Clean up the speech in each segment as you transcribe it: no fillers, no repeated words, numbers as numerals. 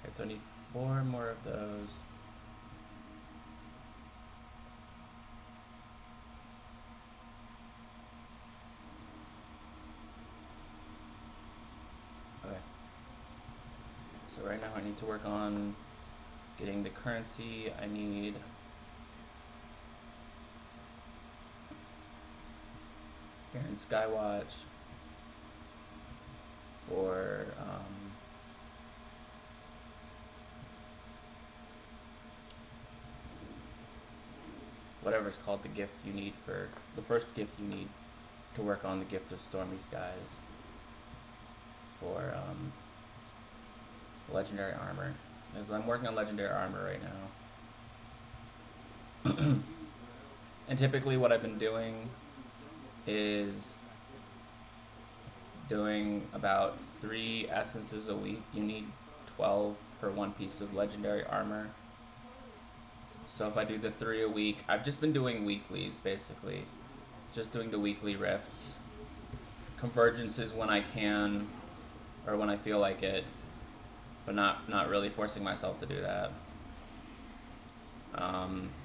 Okay, so I need 4 more of those. Okay. So right now I need to work on getting the currency. I need Garen Skywatch for whatever it's called, the gift you need for the first gift you need to work on the gift of Stormy Skies for legendary armor, because I'm working on legendary armor right now. And typically what I've been doing is doing about 3 essences a week. You need 12 per 1 piece of legendary armor. So if I do the 3 a week, I've just been doing weeklies basically. Just doing the weekly rifts. Convergences when I can, or when I feel like it, but not really forcing myself to do that.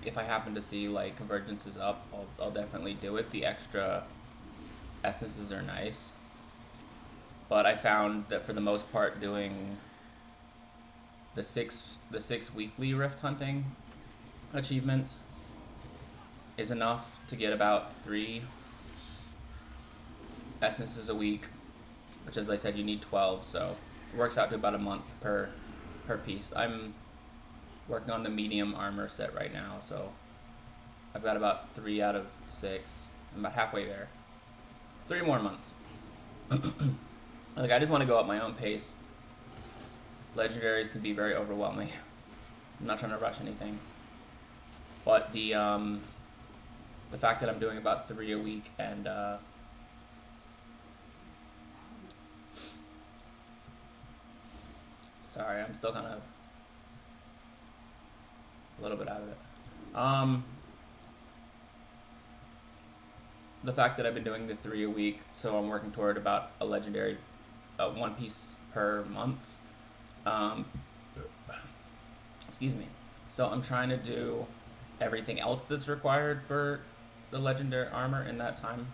If I happen to see like convergences up, I'll definitely do it. The extra essences are nice. But I found that for the most part doing the six weekly rift hunting achievements is enough to get about 3 essences a week, which, as I said, you need 12, so it works out to about a month per piece. I'm working on the medium armor set right now, so I've got about 3 out of 6. I'm about halfway there. 3 more months. Like, I just want to go at my own pace. Legendaries can be very overwhelming. I'm not trying to rush anything. But the fact that I'm doing about 3 a week and sorry, I'm still kind of a little bit out of it. The fact that I've been doing the 3 a week, so I'm working toward about a legendary 1 piece per month. Excuse me. So I'm trying to do everything else that's required for the legendary armor in that time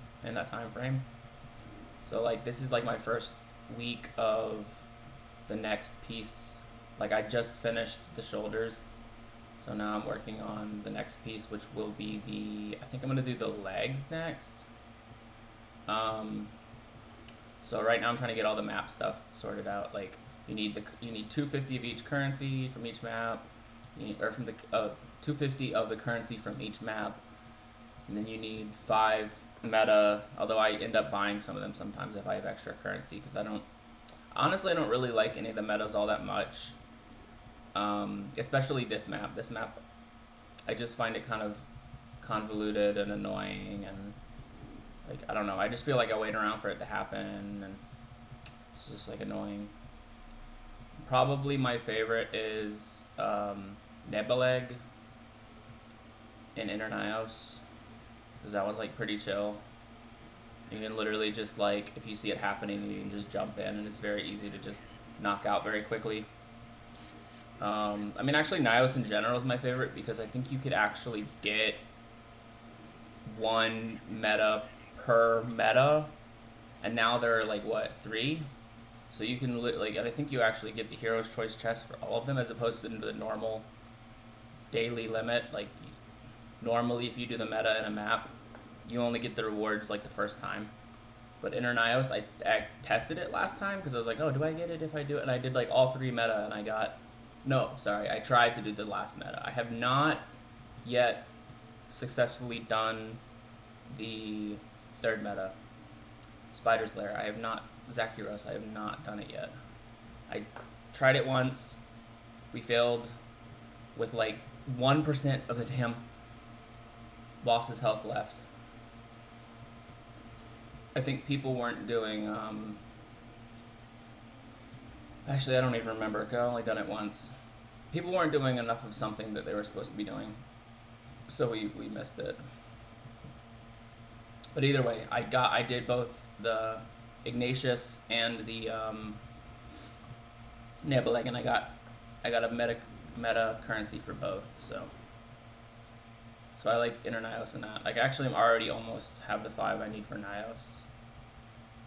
frame. So like this is like my first week of the next piece. Like I just finished the shoulders, so now I'm working on the next piece, which will be the, I think I'm gonna do the legs next. So right now I'm trying to get all the map stuff sorted out. Like you need 250 of each currency from each map, or from the 250 of the currency from each map, and then you need 5 meta. Although I end up buying some of them sometimes if I have extra currency, because I don't really like any of the metas all that much. Especially this map. This map, I just find it kind of convoluted and annoying, and like I don't know. I just feel like I wait around for it to happen, and it's just like annoying. Probably my favorite is Nebeleg in Internios, because that was like pretty chill. You can literally just like, if you see it happening, you can just jump in, and it's very easy to just knock out very quickly. I mean, actually, Nios in general is my favorite because I think you could actually get 1 meta per meta, and now there are like what, 3? So you can like, I think you actually get the Hero's Choice chest for all of them as opposed to the normal daily limit. Like normally, if you do the meta in a map, you only get the rewards like the first time. But Internios, I tested it last time because I was like, oh, do I get it if I do it? And I did like all 3 meta, and I got. No, sorry, I tried to do the last meta. I have not yet successfully done the 3rd meta, Spider's Lair. I have not, Zakiros, I have not done it yet. I tried it once, we failed with like 1% of the damn boss's health left. I think people weren't doing, actually I don't even remember, I've only done it once. People weren't doing enough of something that they were supposed to be doing, so we missed it. But either way, I did both the Ignatius and the Nebeleg, and I got a meta currency for both. So I like Internios in that. Like actually, I'm already almost have the 5 I need for Nios.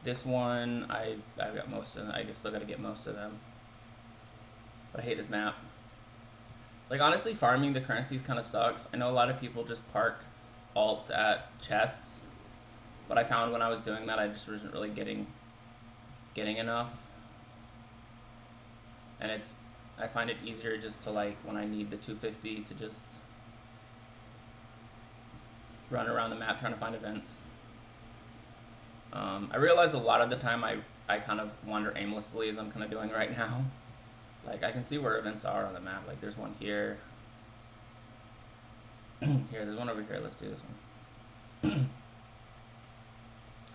This one I've got most of them. I still got to get most of them. But I hate this map. Like honestly, farming the currencies kind of sucks. I know a lot of people just park alts at chests, but I found when I was doing that, I just wasn't really getting enough. And I find it easier just to like, when I need the 250 to just run around the map trying to find events. I realize a lot of the time I kind of wander aimlessly, as I'm kind of doing right now. Like I can see where events are on the map. Like there's one here. Here, there's one over here. Let's do this one.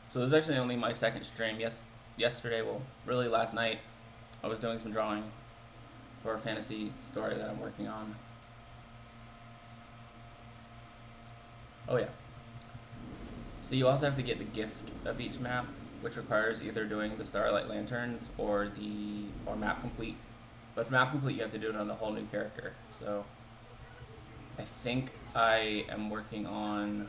So this is actually only my 2nd stream. Yesterday, well, really last night, I was doing some drawing for a fantasy story that I'm working on. Oh yeah. So you also have to get the gift of each map, which requires either doing the Starlight Lanterns or map complete. But for map complete, you have to do it on a whole new character. So I think I am working on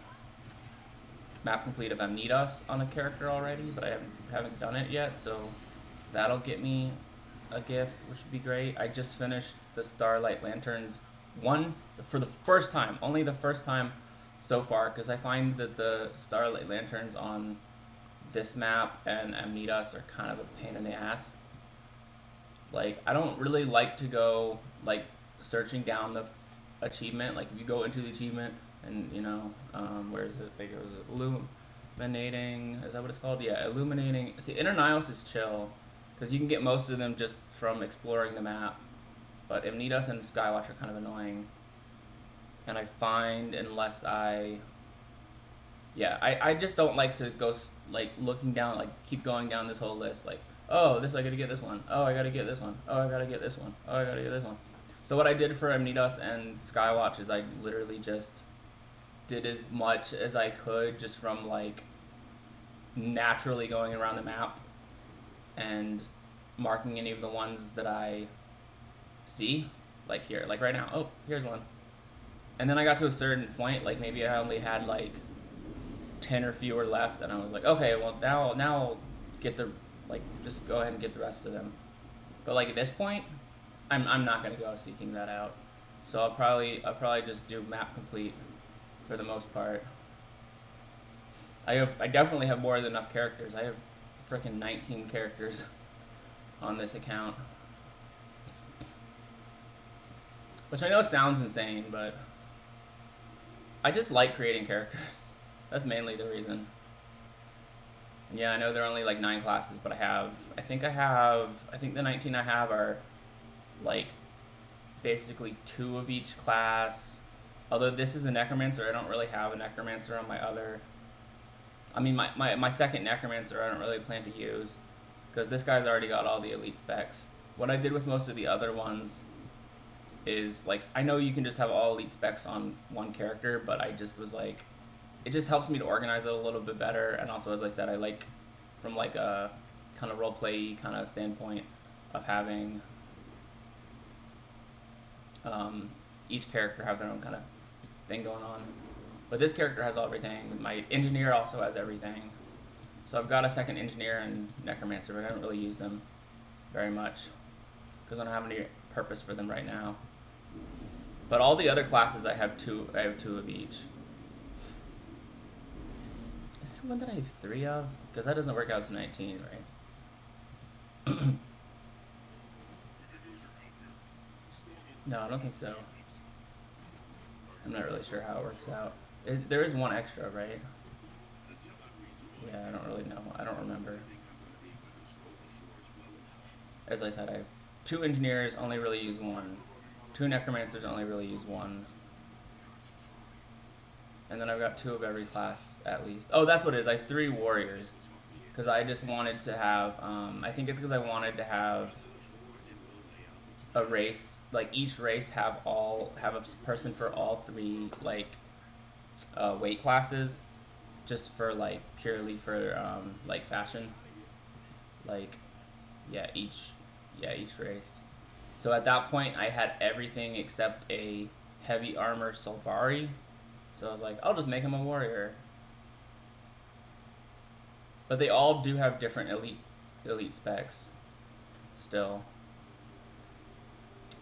map complete of Amnidas on a character already, but I haven't done it yet. So that'll get me a gift, which would be great. I just finished the Starlight Lanterns one for the first time, only the first time so far, because I find that the Starlight Lanterns on this map and Amnidas are kind of a pain in the ass. Like, I don't really like to go, like, searching down the achievement. Like, if you go into the achievement and, you know, where is it? Like, was it illuminating? Is that what it's called? Yeah, illuminating. See, Internios is chill, because you can get most of them just from exploring the map. But Amnidas and Skywatch are kind of annoying. And I find unless I just don't like to go, like, looking down, like, keep going down this whole list, like, oh, I gotta get this one, oh, I gotta get this one, oh, I gotta get this one, oh, I gotta get this one. So what I did for Amnidas and Skywatch is I literally just did as much as I could just from, like, naturally going around the map and marking any of the ones that I see, like here, like right now, oh, here's one. And then I got to a certain point, like maybe I only had like 10 or fewer left, and I was like, okay, well now I'll get the, like, just go ahead and get the rest of them. But like at this point, I'm not gonna go seeking that out. So I'll probably just do map complete for the most part. I definitely have more than enough characters. I have freaking 19 characters on this account. Which I know sounds insane, but I just like creating characters. That's mainly the reason. And yeah, I know there are only like 9 classes, but I think the 19 I have are like basically 2 of each class. Although this is a necromancer, I don't really have a necromancer on my other. I mean, my second necromancer I don't really plan to use because this guy's already got all the elite specs. What I did with most of the other ones is like, I know you can just have all elite specs on one character, but I just was like, it just helps me to organize it a little bit better. And also, as I said, I like from like a kind of roleplay kind of standpoint of having each character have their own kind of thing going on. But this character has everything. My engineer also has everything. So I've got a second engineer and necromancer, but I don't really use them very much because I don't have any purpose for them right now. But all the other classes I have 2 of each. Is there one that I have 3 of? Because that doesn't work out to 19, right? No, I don't think so. I'm not really sure how it works out. There is 1 extra, right? Yeah, I don't really know. I don't remember. As I said, I have 2 engineers, only really use 1. 2 necromancers, only really use 1. And then I've got 2 of every class, at least. Oh, that's what it is. I have 3 warriors. Because I just wanted to have, I think it's because I wanted to have a race, like each race have a person for all 3, like, weight classes. Just for, like, purely for, like, fashion. Like, yeah, each race. So at that point, I had everything except a heavy armor Sylvari. So I was like, I'll just make him a warrior. But they all do have different elite specs. Still.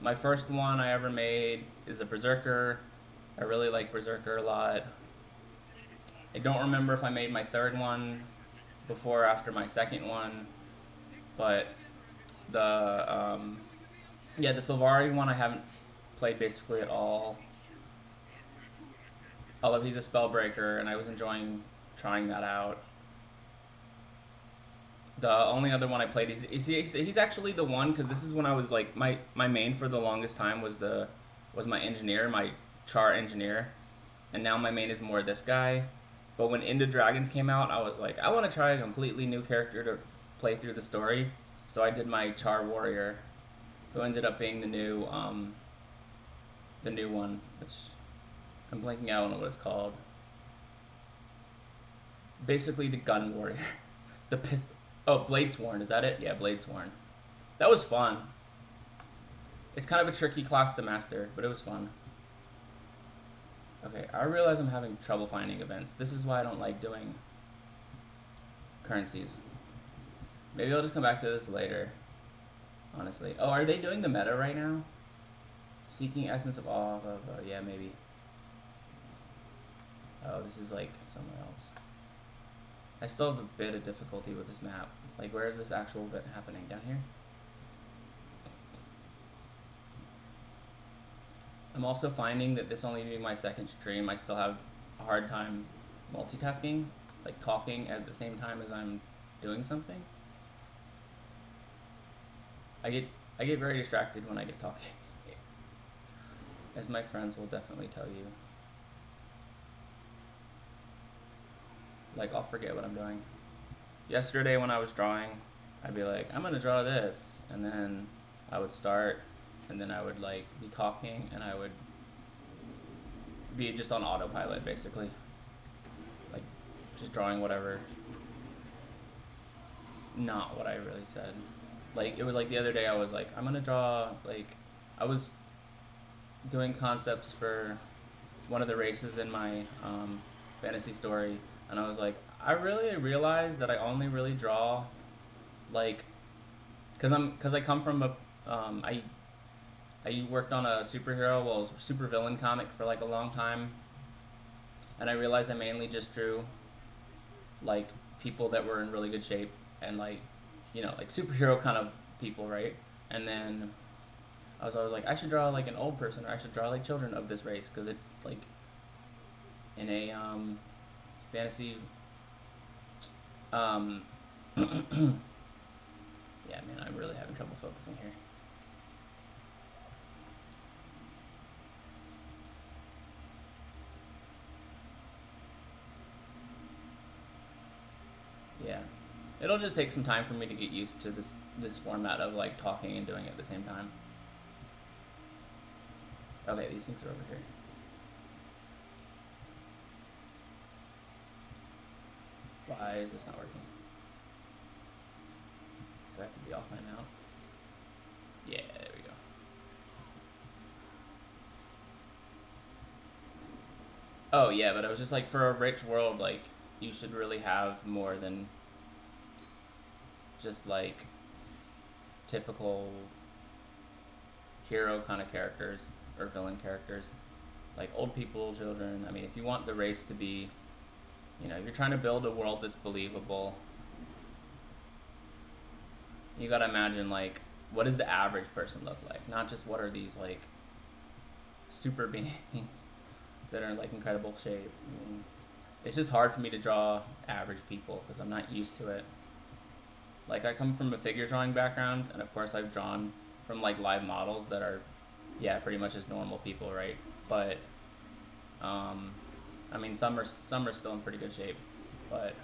My first one I ever made is a Berserker. I really like Berserker a lot. I don't remember if I made my 3rd one before or after my 2nd one. But the Sylvari one I haven't played basically at all. Although he's a Spellbreaker, and I was enjoying trying that out. The only other one I played he's actually the one, because this is when I was like my main for the longest time was my engineer, my Char engineer, and now my main is more this guy. But when Into Dragons came out, I was like, I want to try a completely new character to play through the story. So I did my Char warrior, who ended up being the new one, which I'm blanking out on what it's called. Basically the gun warrior. The pistol. Oh, Bladesworn, is that it? Yeah, Bladesworn. That was fun. It's kind of a tricky class to master, but it was fun. Okay, I realize I'm having trouble finding events. This is why I don't like doing currencies. Maybe I'll just come back to this later, honestly. Oh, are they doing the meta right now? Seeking Essence of Awe, yeah, maybe. Oh, this is like somewhere else. I still have a bit of difficulty with this map. Like, where is this actual event happening? Down here? I'm also finding that this only being my 2nd stream, I still have a hard time multitasking, like talking at the same time as I'm doing something. I get very distracted when I get talking, as my friends will definitely tell you. Like, I'll forget what I'm doing. Yesterday when I was drawing, I'd be like, I'm gonna draw this, and then I would start, and then I would like be talking, and I would be just on autopilot basically, like just drawing whatever, not what I really said. Like, it was like the other day I was like, I'm gonna draw, like, I was doing concepts for one of the races in my fantasy story, and I was like, I really realized that I only really draw, like, cause I come from a I worked on a superhero, super villain comic for like a long time, and I realized I mainly just drew like people that were in really good shape and like, you know, like superhero kind of people, right? And then I was always like, I should draw like an old person, or I should draw like children of this race, because it like in a fantasy. Um, yeah, man, I'm really having trouble focusing here. Yeah, it'll just take some time for me to get used to this format of like talking and doing it at the same time. Okay, these things are over here. Why is this not working? Do I have to be offline now? Yeah, there we go. Oh yeah, but I was just like, for a rich world, like you should really have more than just like typical hero kind of characters or villain characters. Like old people, children. I mean, if you want the race to be, you know, you're trying to build a world that's believable, you gotta imagine like, what does the average person look like? Not just what are these like super beings that are in like incredible shape. I mean, it's just hard for me to draw average people because I'm not used to it. Like I come from a figure drawing background, and of course I've drawn from like live models that are, yeah, pretty much as normal people, right? But I mean, some are still in pretty good shape, but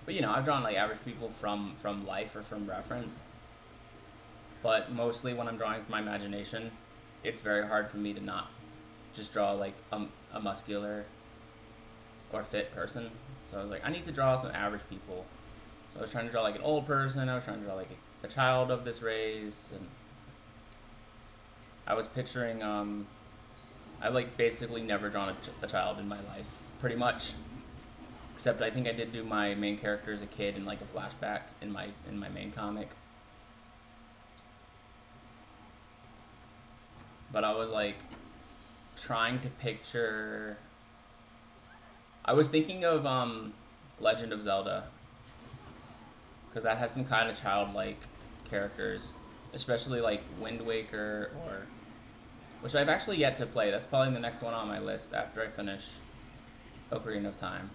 you know, I've drawn like average people from life or from reference. But mostly when I'm drawing from my imagination, it's very hard for me to not just draw like a muscular or fit person. So I was like, I need to draw some average people. So I was trying to draw like an old person. I was trying to draw like a child of this race, and I was picturing. I've like basically never drawn a child in my life, pretty much. Except I think I did do my main character as a kid in like a flashback in my main comic. But I was like trying to picture. I was thinking of Legend of Zelda, because that has some kind of childlike characters, especially like Wind Waker, or which I've actually yet to play. That's probably the next one on my list after I finish Ocarina of Time.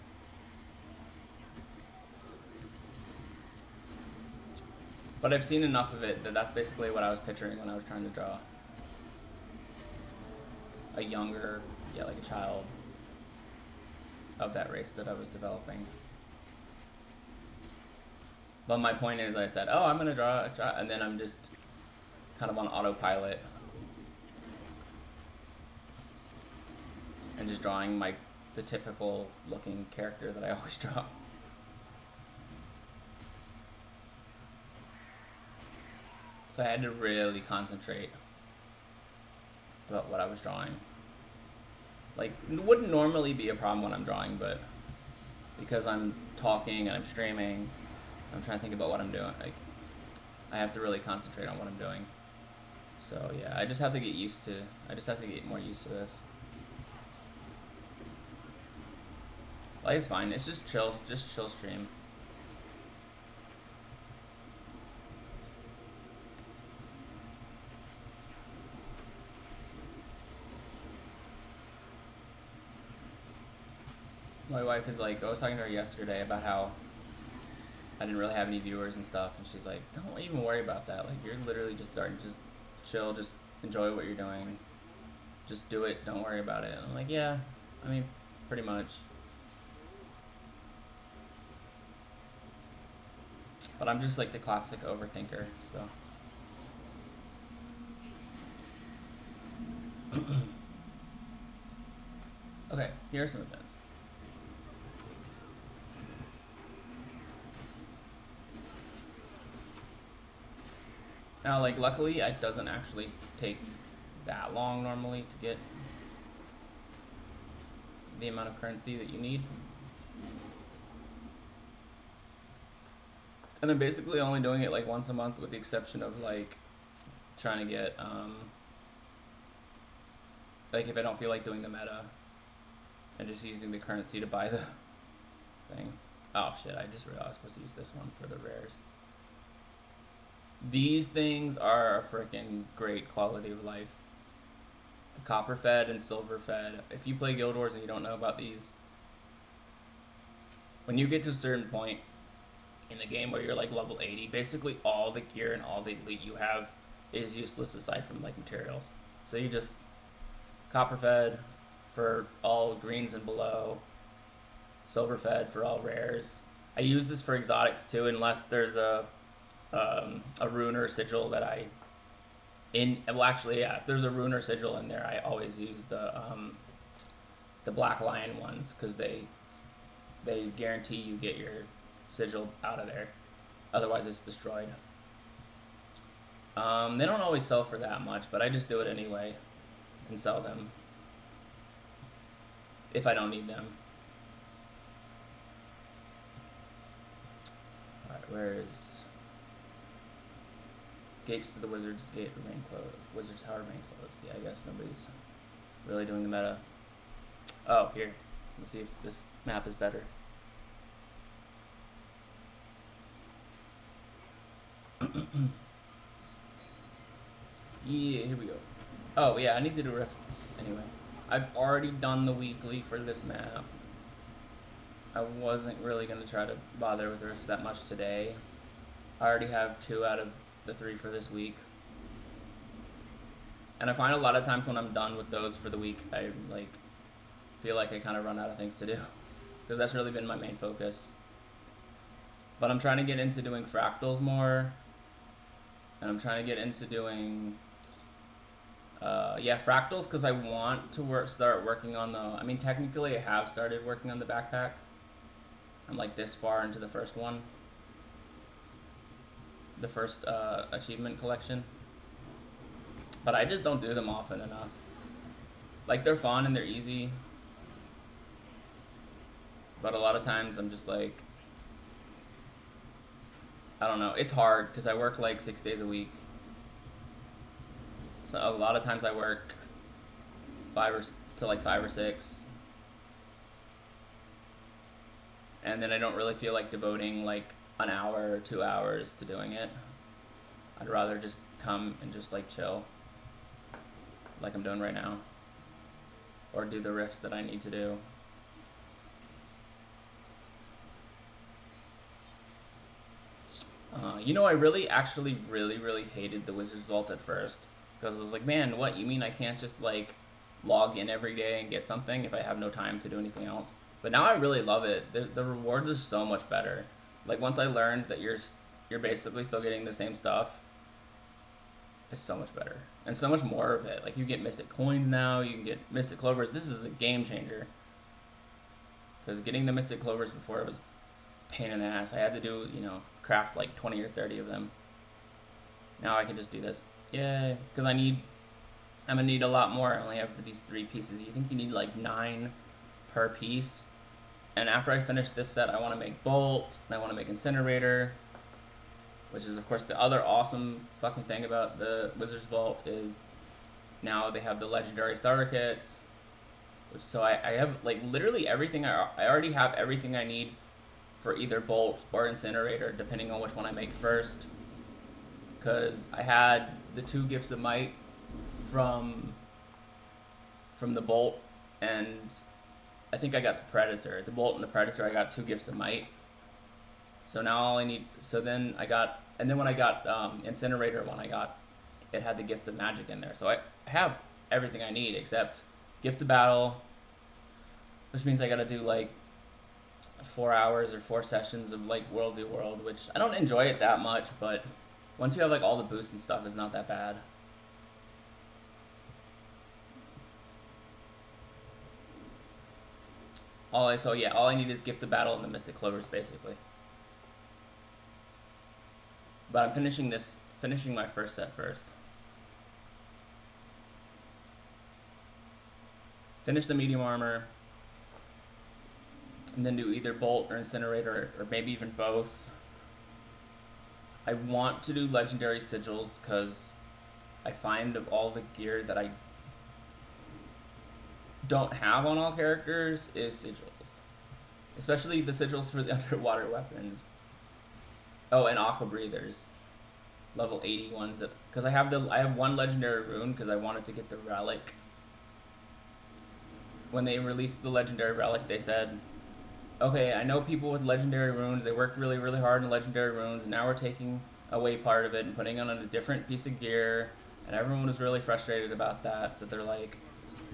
But I've seen enough of it that that's basically what I was picturing when I was trying to draw a younger, yeah, like a child of that race that I was developing. But my point is, I said, oh, I'm going to draw a child, and then I'm just kind of on autopilot and just drawing the typical looking character that I always draw. So I had to really concentrate about what I was drawing. Like, it wouldn't normally be a problem when I'm drawing, but because I'm talking and I'm streaming, I'm trying to think about what I'm doing. Like, I have to really concentrate on what I'm doing. So yeah, I just have to get more used to this. Like, it's fine. It's just chill stream. My wife is like, I was talking to her yesterday about how I didn't really have any viewers and stuff, and she's like, don't even worry about that. Like, you're literally just starting, just chill, just enjoy what you're doing. Just do it, don't worry about it. And I'm like, yeah, I mean, pretty much. But I'm just like the classic overthinker, so. Okay, here are some events. Now, like, luckily, it doesn't actually take that long normally to get the amount of currency that you need. And I'm basically only doing it like once a month, with the exception of like trying to get like if I don't feel like doing the meta and just using the currency to buy the thing. Oh shit, I just realized I was supposed to use this one for the rares. These things are a freaking great quality of life. The copper fed and silver fed. If you play Guild Wars and you don't know about these, when you get to a certain point in the game where you're like level 80, basically all the gear and all the elite you have is useless aside from like materials. So you just copper fed for all greens and below, silver fed for all rares. I use this for exotics too, unless there's a rune or sigil that well actually yeah, if there's a rune or sigil in there, I always use the Black Lion ones because they guarantee you get your sigil out of there. Otherwise it's destroyed. They don't always sell for that much, but I just do it anyway and sell them if I don't need them. Alright, where is gates to the Wizard's Gate remain closed? Wizard's Tower remain closed. Yeah, I guess nobody's really doing the meta. Oh, here. Let's see if this map is better. Yeah, here we go. Oh, yeah, I need to do rifts anyway. I've already done the weekly for this map. I wasn't really going to try to bother with rifts that much today. I already have 2 out of the 3 for this week. And I find a lot of times when I'm done with those for the week, I like feel like I kind of run out of things to do. Because that's really been my main focus. But I'm trying to get into doing fractals more. And I'm trying to get into doing fractals because I want to start working on the... I mean, technically I have started working on the backpack. I'm like this far into the first one. The first achievement collection. But I just don't do them often enough. Like, they're fun and they're easy. But a lot of times I'm just like... I don't know. It's hard because I work like 6 days a week. So a lot of times I work 5 or 6. And then I don't really feel like devoting like an hour or 2 hours to doing it. I'd rather just come and just like chill. Like I'm doing right now. Or do the rifts that I need to do. You know, I really hated the Wizard's Vault at first. Because I was like, man, what? You mean I can't just, like, log in every day and get something if I have no time to do anything else? But now I really love it. The rewards are so much better. Like, once I learned that you're basically still getting the same stuff, it's so much better. And so much more of it. Like, you get Mystic Coins now, you can get Mystic Clovers. This is a game changer. Because getting the Mystic Clovers before it was a pain in the ass. I had to do, you know, craft like 20 or 30 of them. Now I can just do this. Yay. Because I'm going to need a lot more. I only have for these 3 pieces. You think you need like 9 per piece. And after I finish this set, I want to make Bolt, and I want to make Incinerator. Which is, of course, the other awesome fucking thing about the Wizard's Vault is now they have the Legendary Starter Kits. So I have like literally everything. I already have everything I need for either Bolt or Incinerator, depending on which one I make first. Because I had the 2 Gifts of Might from the Bolt, and I think I got the Predator. The Bolt and the Predator, I got 2 Gifts of Might. So now all I need... So then I got... And then when I got Incinerator one, it had the Gift of Magic in there. So I have everything I need except Gift of Battle, which means I gotta do like 4 hours or 4 sessions of like World v World, which I don't enjoy it that much, but once you have like all the boosts and stuff, it's not that bad. All I need is Gift of Battle and the Mystic Clovers basically. But I'm finishing my first set first. Finish the medium armor, and then do either Bolt or Incinerator, or maybe even both. I want to do Legendary Sigils, because I find of all the gear that I don't have on all characters is Sigils. Especially the sigils for the underwater weapons. Oh, and aqua breathers. Level 80 ones that, because I have one legendary rune because I wanted to get the relic. When they released the legendary relic, they said, okay, I know people with legendary runes, they worked really, really hard in legendary runes, and now we're taking away part of it and putting it on a different piece of gear, and everyone was really frustrated about that, so they're like,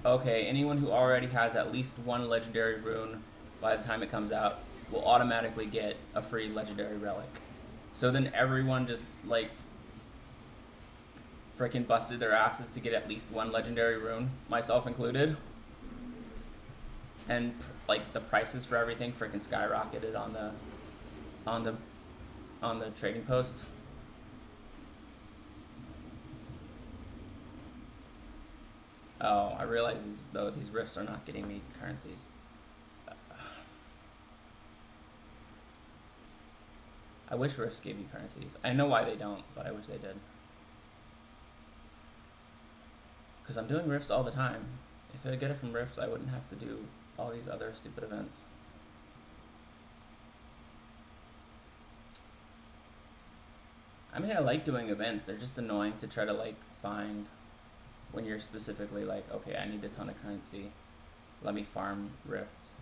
okay, anyone who already has at least one legendary rune by the time it comes out will automatically get a free legendary relic. So then everyone just, like, freaking busted their asses to get at least one legendary rune, myself included. And like the prices for everything freaking skyrocketed on the trading post. Oh, I realize these rifts are not getting me currencies. I wish rifts gave you currencies. I know why they don't, but I wish they did. Because I'm doing rifts all the time. If I get it from rifts, I wouldn't have to do all these other stupid events. I mean, I like doing events. They're just annoying to try to like find when you're specifically like, okay, I need a ton of currency. Let me farm rifts.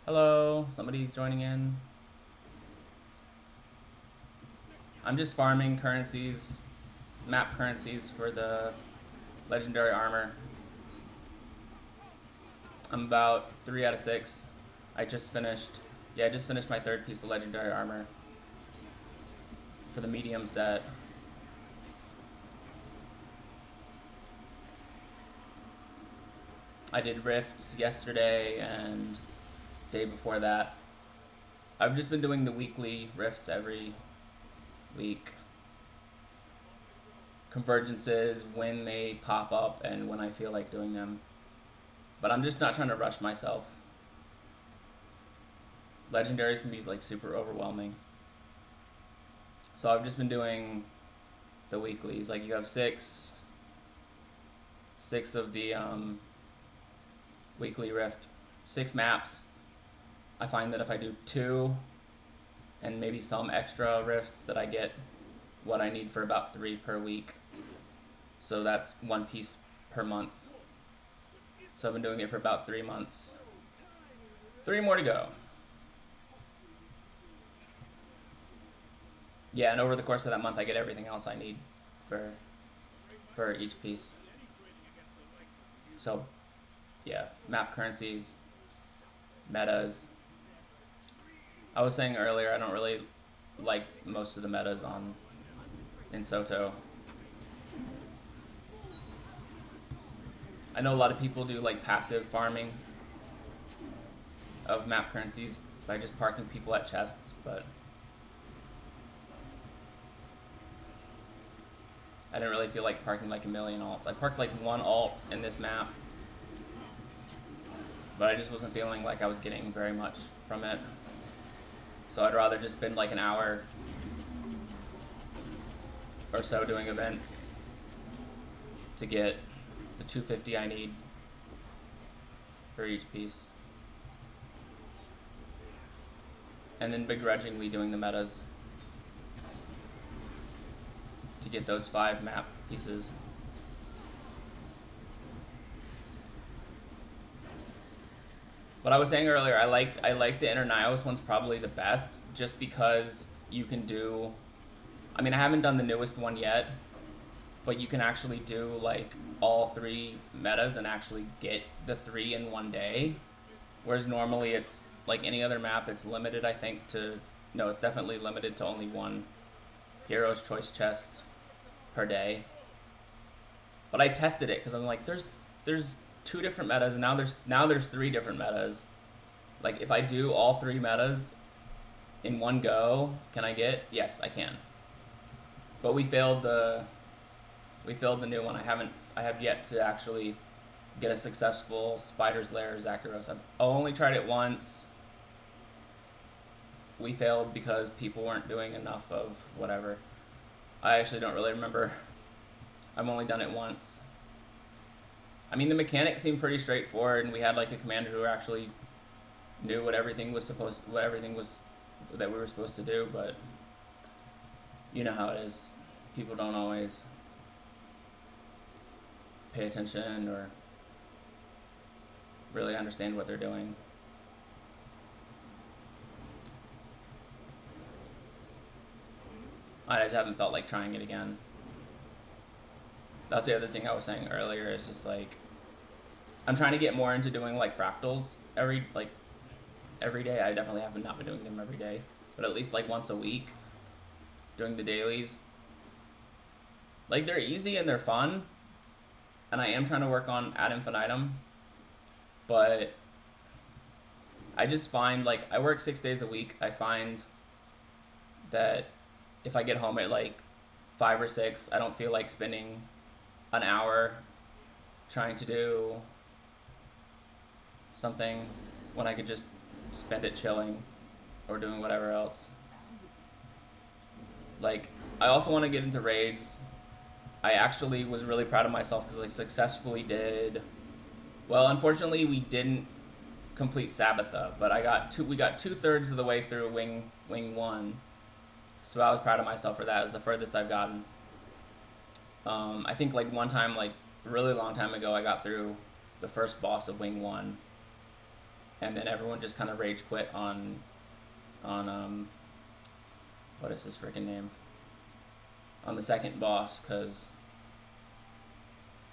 Hello, somebody joining in. I'm just farming currencies, map currencies for the legendary armor. I'm about 3 out of 6. I just finished my third piece of legendary armor for the medium set. I did rifts yesterday and day before that. I've just been doing the weekly rifts every week. Convergences when they pop up and when I feel like doing them. But I'm just not trying to rush myself. Legendaries can be like super overwhelming. So I've just been doing the weeklies. Like you have six of the weekly rift, 6 maps. I find that if I do 2 and maybe some extra rifts that I get what I need for about 3 per week. So that's 1 piece per month. So I've been doing it for about 3 months. 3 more to go. Yeah, and over the course of that month I get everything else I need for each piece. So yeah, map currencies, metas. I was saying earlier I don't really like most of the metas in SOTO. I know a lot of people do like passive farming of map currencies by just parking people at chests, but I didn't really feel like parking like a million alts. I parked like 1 alt in this map, but I just wasn't feeling like I was getting very much from it. So I'd rather just spend like an hour or so doing events to get the 250 I need for each piece. And then begrudgingly doing the metas to get those 5 map pieces. What I was saying earlier, I like the Inner Nihilus one's probably the best, just because you can do, I mean, I haven't done the newest one yet, but you can actually do like all 3 metas and actually get the 3 in one day. Whereas normally it's like any other map, it's limited, I think, to, no, it's definitely limited to only 1 Hero's Choice chest per day. But I tested it because I'm like, there's 2 different metas, and now there's 3 different metas. Like if I do all 3 metas in one go, can I get? Yes, I can. But we failed the new one. I have yet to actually get a successful Spider's Lair Zakharos. I've only tried it once. We failed because people weren't doing enough of whatever. I actually don't really remember. I've only done it once. I mean, the mechanics seemed pretty straightforward, and we had like a commander who actually knew what everything was that we were supposed to do. But you know how it is. People don't always pay attention or really understand what they're doing. I just haven't felt like trying it again. That's the other thing I was saying earlier, is just like I'm trying to get more into doing like fractals every day. I definitely haven't not been doing them every day, but at least like once a week doing the dailies. Like they're easy and they're fun, and I am trying to work on ad infinitum, but I just find like I work 6 days a week. I find that if I get home at like 5 or 6, I don't feel like spending an hour trying to do something when I could just spend it chilling or doing whatever else. Like, I also want to get into raids. I actually was really proud of myself because I successfully did, well, unfortunately we didn't complete Sabbatha, but we got 2/3 of the way through Wing 1. So I was proud of myself for that. It was the furthest I've gotten. I think like one time, like a really long time ago, I got through the first boss of Wing 1, and then everyone just kind of rage quit on what is his freaking name? On the second boss, because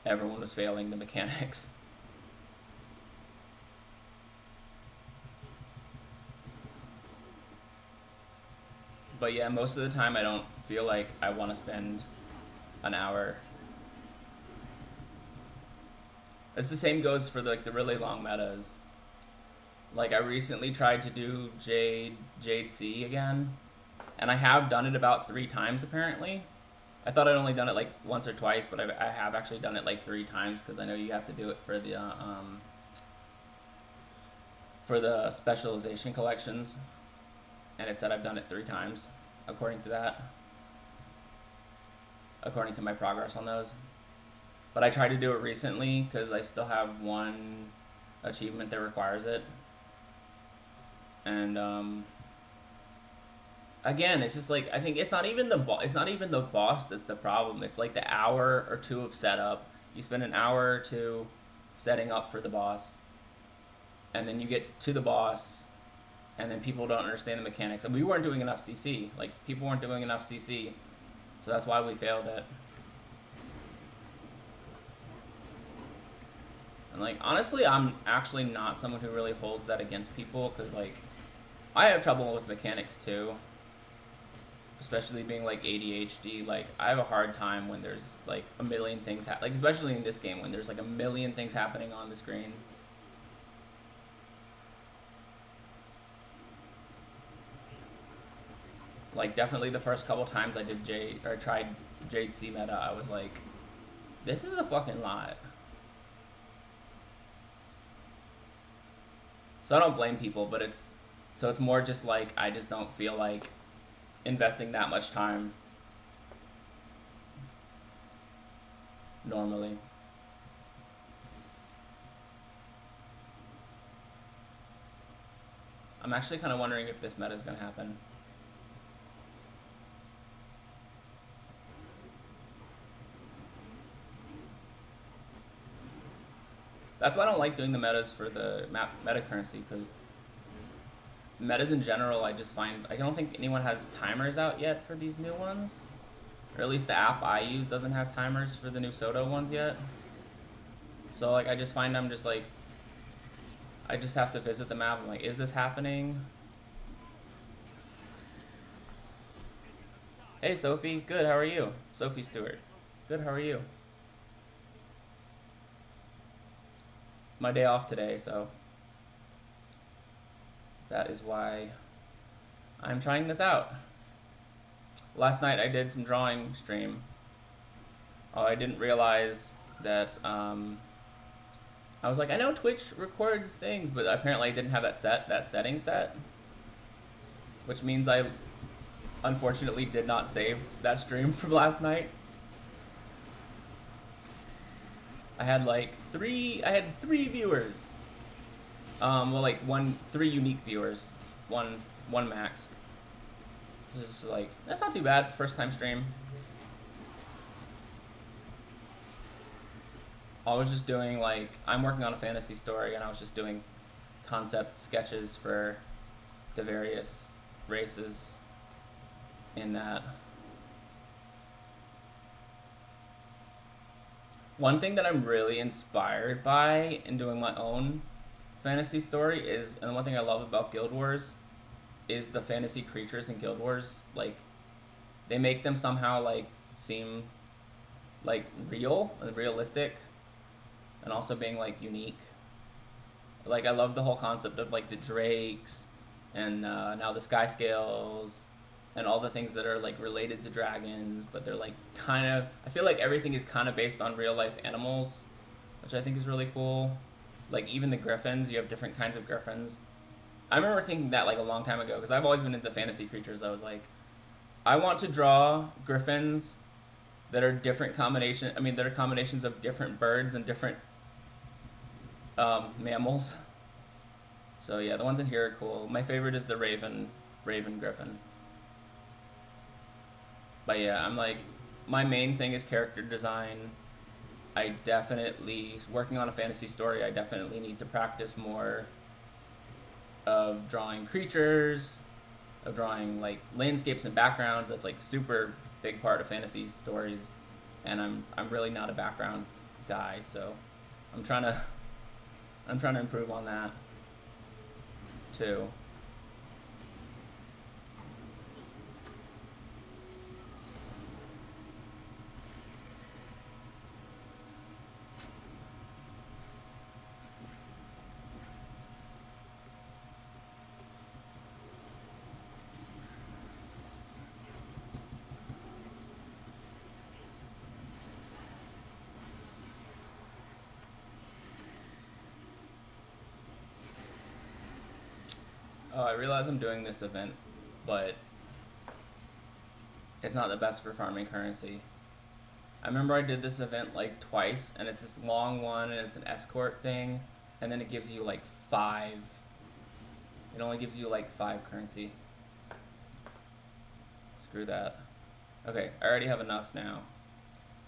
everyone was failing the mechanics. But yeah, most of the time I don't feel like I want to spend an hour. It's the same goes for the really long metas. Like I recently tried to do Jade C again, and I have done it about 3 times apparently. I thought I'd only done it like once or twice, but I have actually done it like 3 times because I know you have to do it for the specialization collections. And it said I've done it 3 times, according to that. According to my progress on those. But I tried to do it recently because I still have 1 achievement that requires it. And again, it's just like I think it's not even the boss that's the problem. It's like the hour or 2 of setup. You spend an hour or 2 setting up for the boss, and then you get to the boss. And then people don't understand the mechanics. And we weren't doing enough CC. Like, people weren't doing enough CC. So that's why we failed it. And, like, honestly, I'm actually not someone who really holds that against people. Because, like, I have trouble with mechanics, too. Especially being, like, ADHD. Like, I have a hard time when there's, like, a million things like, especially in this game, when there's, like, a million things happening on the screen. Like, definitely the first couple times I did tried Jade C meta, I was like, this is a fucking lot. So I don't blame people, but it's more just like, I just don't feel like investing that much time normally. I'm actually kind of wondering if this meta is going to happen. That's why I don't like doing the metas for the meta currency, because metas in general, I just find, I don't think anyone has timers out yet for these new ones. Or at least the app I use doesn't have timers for the new Soto ones yet. So like, I just find I'm just like, I just have to visit the map. I'm like, is this happening? Hey Sophie, good, how are you? Sophie Stewart. Good, how are you? My day off today, so that is why I'm trying this out. Last night I did some drawing stream. Oh, I didn't realize that I was like, I know Twitch records things, but apparently I didn't have that setting set, which means I unfortunately did not save that stream from last night. I had like three viewers. Well, like three unique viewers, one max. This is like, that's not too bad. First time stream. I was just doing like, I'm working on a fantasy story, and I was just doing concept sketches for the various races in that. One thing that I'm really inspired by in doing my own fantasy story is, and one thing I love about Guild Wars is the fantasy creatures in Guild Wars. Like, they make them somehow like seem like real and realistic, and also being like unique. Like, I love the whole concept of like the drakes and now the sky scales and all the things that are like related to dragons, but they're like kind of, I feel like everything is kind of based on real life animals, which I think is really cool. Like, even the griffins, you have different kinds of griffins. I remember thinking that like a long time ago, because I've always been into fantasy creatures. I was like, I want to draw griffins that are different that are combinations of different birds and different mammals. So yeah, the ones in here are cool. My favorite is the raven griffin. But yeah, I'm like, my main thing is character design. I definitely, working on a fantasy story, I definitely need to practice more of drawing creatures, of drawing like landscapes and backgrounds. That's like super big part of fantasy stories, and I'm really not a backgrounds guy, so I'm trying to improve on that too. Oh, I realize I'm doing this event, but it's not the best for farming currency. I remember I did this event like twice, and it's this long one, and it's an escort thing, and then it gives you like 5. It only gives you like 5 currency. Screw that. Okay, I already have enough now.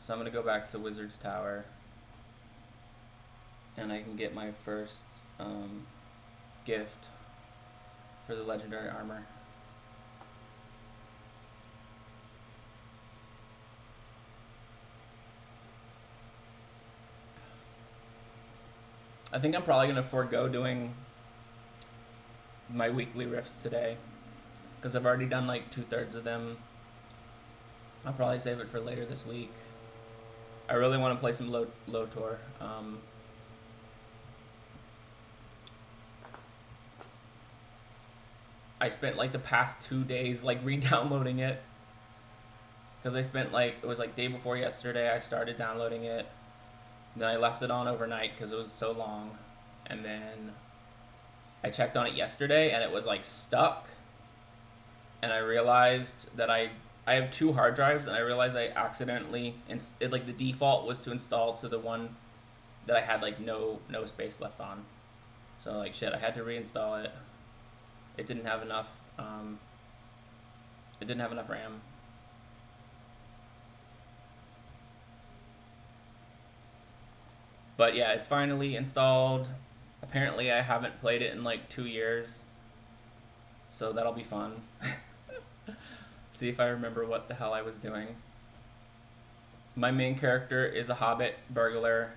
So I'm gonna go back to Wizard's Tower, and I can get my first gift for the legendary armor. I think I'm probably gonna forego doing my weekly rifts today, because I've already done like 2/3 of them. I'll probably save it for later this week. I really want to play some LOTOR. I spent like the past 2 days like re-downloading it, because I spent like, it was like day before yesterday I started downloading it, then I left it on overnight because it was so long, and then I checked on it yesterday and it was like stuck, and I realized that I have 2 hard drives, and I realized I accidentally like the default was to install to the one that I had like no space left on. So like shit, I had to reinstall it. It didn't have enough RAM. But yeah, it's finally installed. Apparently I haven't played it in like 2 years, so that'll be fun. See if I remember what the hell I was doing. My main character is a hobbit burglar,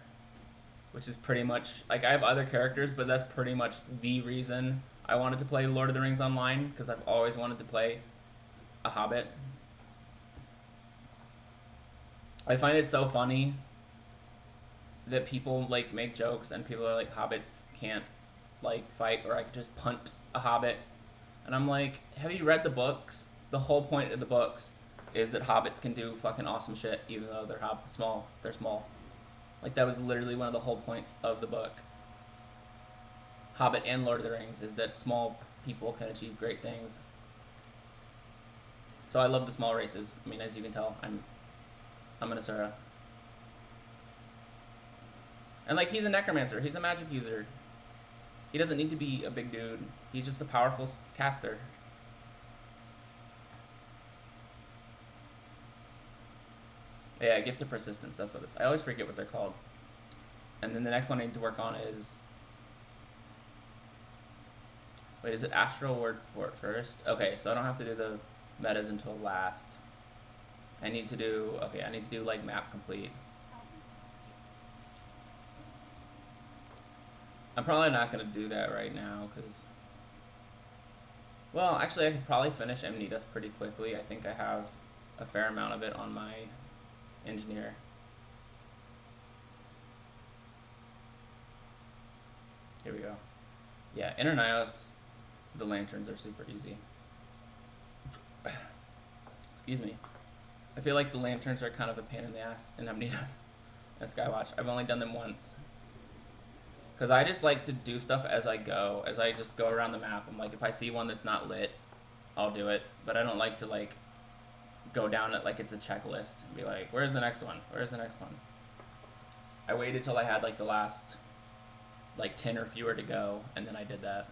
which is pretty much, like, I have other characters, but that's pretty much the reason I wanted to play Lord of the Rings Online, because I've always wanted to play a hobbit. I find it so funny that people like make jokes and people are like, hobbits can't like fight, or I could just punt a hobbit. And I'm like, have you read the books? The whole point of the books is that hobbits can do fucking awesome shit, even though they're small. They're small. Like, that was literally one of the whole points of the book. Hobbit and Lord of the Rings is that small people can achieve great things. So I love the small races. I mean, as you can tell, I'm an Asura. And like, he's a necromancer. He's a magic user. He doesn't need to be a big dude. He's just a powerful caster. Yeah, Gift of Persistence. That's what it is. I always forget what they're called. And then the next one I need to work on is... Wait, is it Astral Word for it first? Okay, so I don't have to do the metas until last. I need to do... Okay, I need to do, like, map complete. I'm probably not going to do that right now, because... Well, actually, I could probably finish Amnitas pretty quickly. I think I have a fair amount of it on my engineer. Here we go. Yeah, Internios, the lanterns are super easy. Excuse me. I feel like the lanterns are kind of a pain in the ass in Amnitas and Skywatch. I've only done them once. Because I just like to do stuff as I go. As I just go around the map. I'm like, if I see one that's not lit, I'll do it. But I don't like to, like, go down it like it's a checklist. And be like, where's the next one? Where's the next one? I waited till I had, like, the last, like, 10 or fewer to go. And then I did that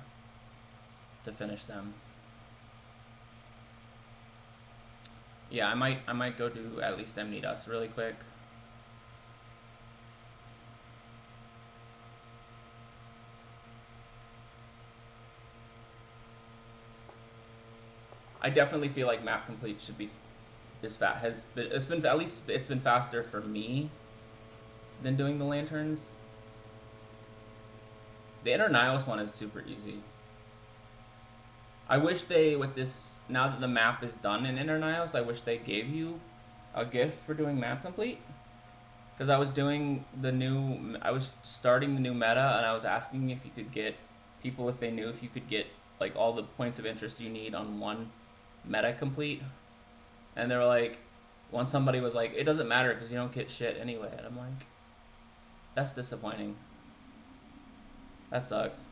to finish them. Yeah, I might go do at least Amnitas really quick. I definitely feel like map complete should be it's been at least it's been faster for me than doing the lanterns. The Internios one is super easy. I wish they, with this, now that the map is done in Internios, I wish they gave you a gift for doing map complete. Because I was starting the new meta, and I was asking if you could get people, if they knew if you could get like all the points of interest you need on one meta complete. And they were like, once somebody was like, it doesn't matter because you don't get shit anyway. And I'm like, that's disappointing. That sucks.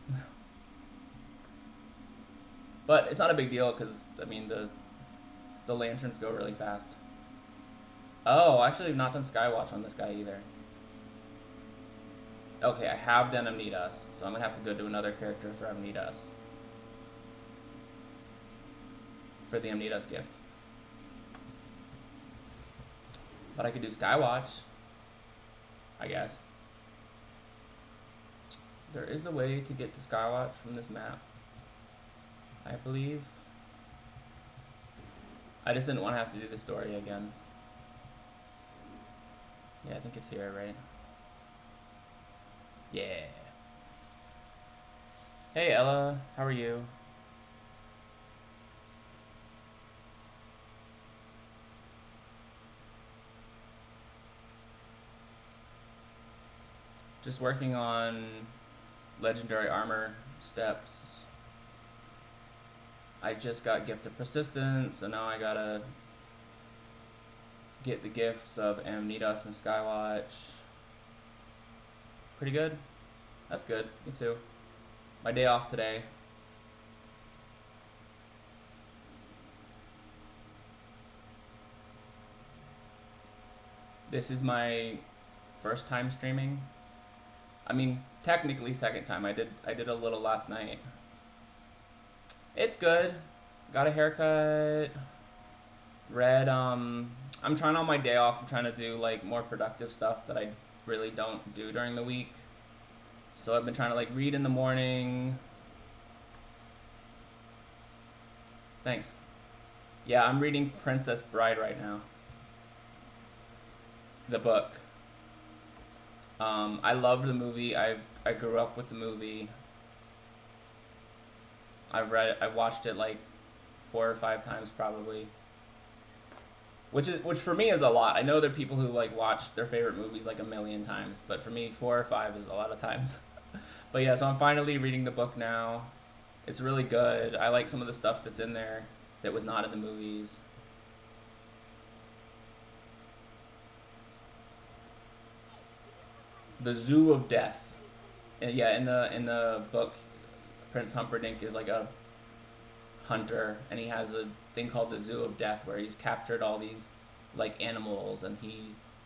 But it's not a big deal because, I mean, the lanterns go really fast. Oh, actually, I've not done Skywatch on this guy either. Okay, I have done Amnitas, so I'm going to have to go to another character for Amnitas. For the Amnitas gift. But I could do Skywatch, I guess. There is a way to get to Skywatch from this map, I believe. I just didn't want to have to do the story again. Yeah, I think it's here, right? Yeah. Hey, Ella. How are you? Just working on legendary armor steps. I just got Gift of Persistence, so now I gotta get the gifts of Amnitas and Skywatch. Pretty good. That's good. Me too. My day off today. This is my first time streaming. I mean, technically second time. I did a little last night. It's good. Got a haircut. Read, I'm trying on my day off. I'm trying to do like more productive stuff that I really don't do during the week. So I've been trying to like read in the morning. Thanks. Yeah, I'm reading Princess Bride right now. The book. I loved the movie. I grew up with the movie. I've watched it like 4 or 5 times probably. Which for me is a lot. I know there are people who like watch their favorite movies like a million times, but for me 4 or 5 is a lot of times. But yeah, so I'm finally reading the book now. It's really good. I like some of the stuff that's in there that was not in the movies. The Zoo of Death. And yeah, in the book, Prince Humperdinck is like a hunter, and he has a thing called the Zoo of Death where he's captured all these like animals, and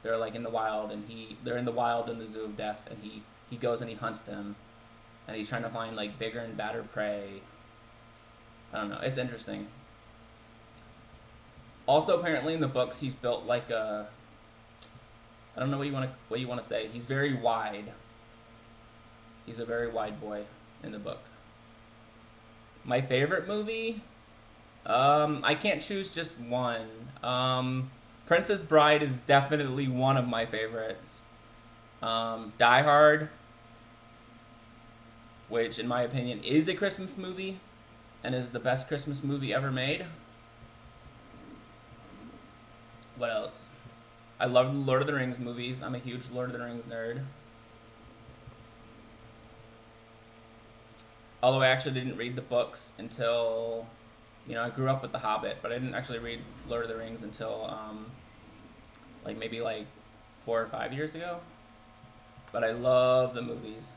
they're like in the wild, and they're in the wild in the Zoo of Death, and he goes and he hunts them, and he's trying to find like bigger and badder prey. I don't know. It's interesting. Also, apparently in the books, he's built like a. I don't know what you want to say. He's very wide. He's a very wide boy in the book. My favorite movie. I can't choose just one. Princess Bride is definitely one of my favorites. Die Hard, which in my opinion is a Christmas movie, and is the best Christmas movie ever made. What else? I love the Lord of the Rings movies. I'm a huge Lord of the Rings nerd. Although I actually didn't read the books until, I grew up with The Hobbit, but I didn't actually read Lord of the Rings until, maybe 4 or 5 years ago. But I love the movies.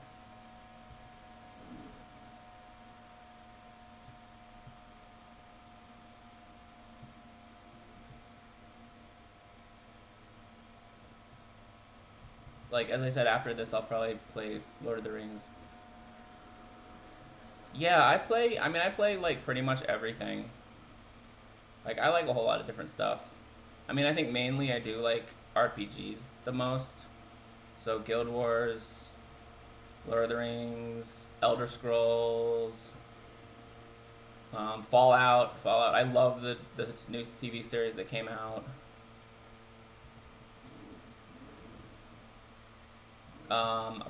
As I said, after this, I'll probably play Lord of the Rings. Yeah, I play pretty much everything. I like a whole lot of different stuff. I think mainly I do like RPGs the most. So Guild Wars, Lord of the Rings, Elder Scrolls, Fallout. I love the new TV series that came out.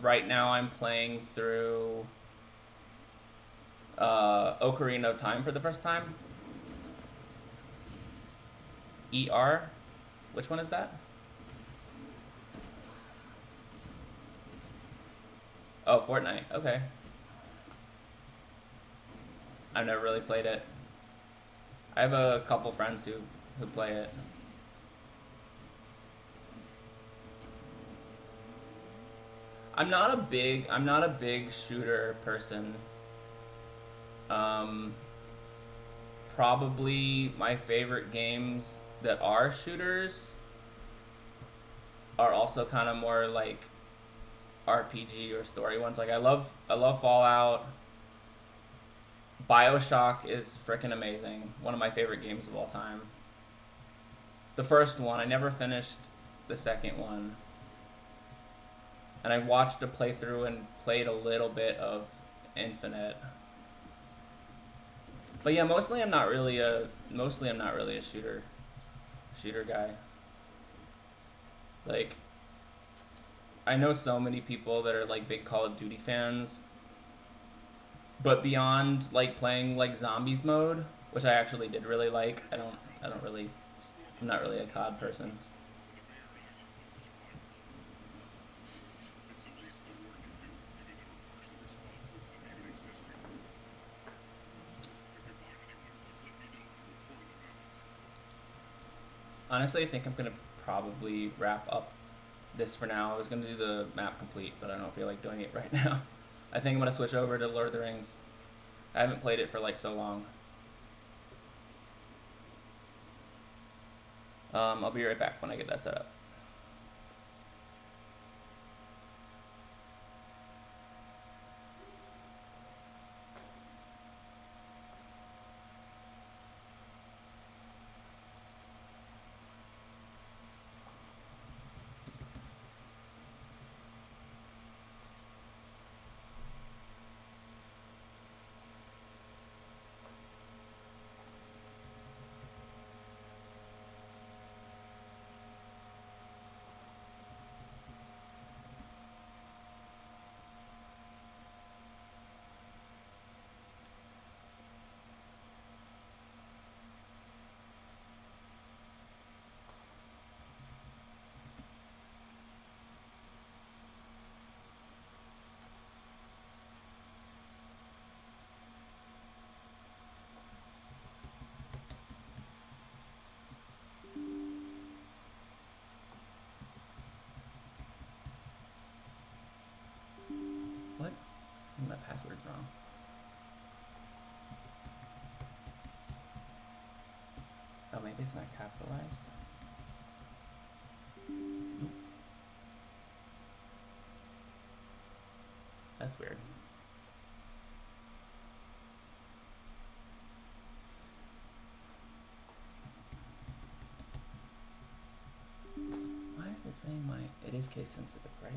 Right now I'm playing through Ocarina of Time for the first time. ER? Which one is that? Oh, Fortnite. Okay. I've never really played it. I have a couple friends who play it. I'm not a big shooter person. Probably my favorite games that are shooters are also kind of more like RPG or story ones. I love Fallout. BioShock is freaking amazing. One of my favorite games of all time. The first one, I never finished the second one. And I watched a playthrough and played a little bit of Infinite. But yeah, mostly I'm not really a shooter guy. I know so many people that are big Call of Duty fans. But beyond playing zombies mode, which I actually did really like, I'm not really a COD person. Honestly, I think I'm gonna probably wrap up this for now. I was gonna do the map complete, but I don't feel like doing it right now. I think I'm gonna switch over to Lord of the Rings. I haven't played it for so long. I'll be right back when I get that set up. What? I think my password's wrong. Oh, maybe it's not capitalized. Nope. That's weird. Why is it saying it is case sensitive, right?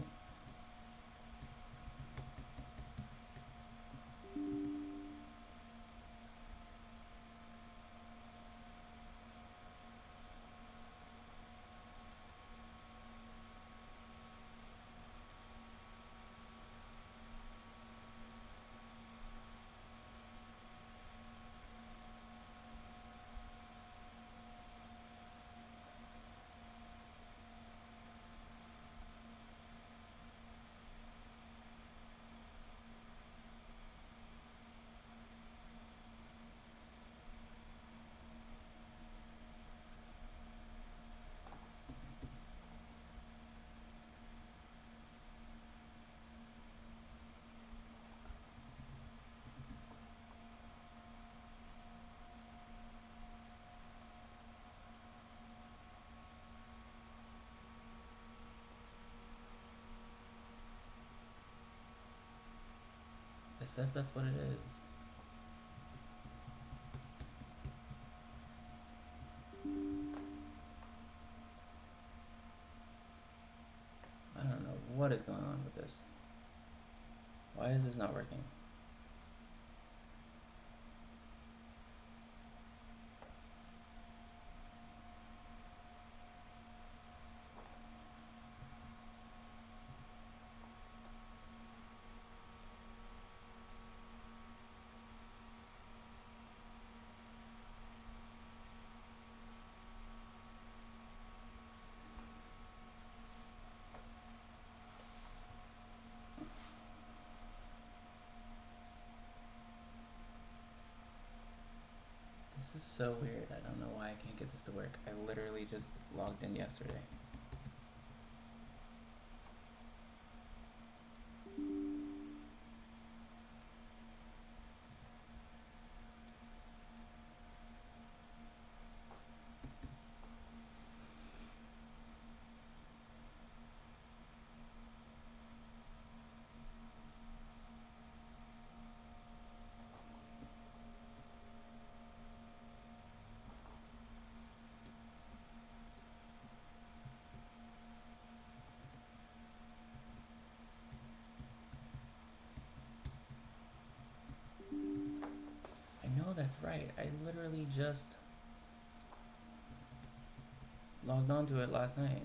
It says that's what it is. I don't know what is going on with this. Why is this not working? This is so weird. I don't know why I can't get this to work. I literally just logged in yesterday. I know that's right. I literally just logged onto it last night.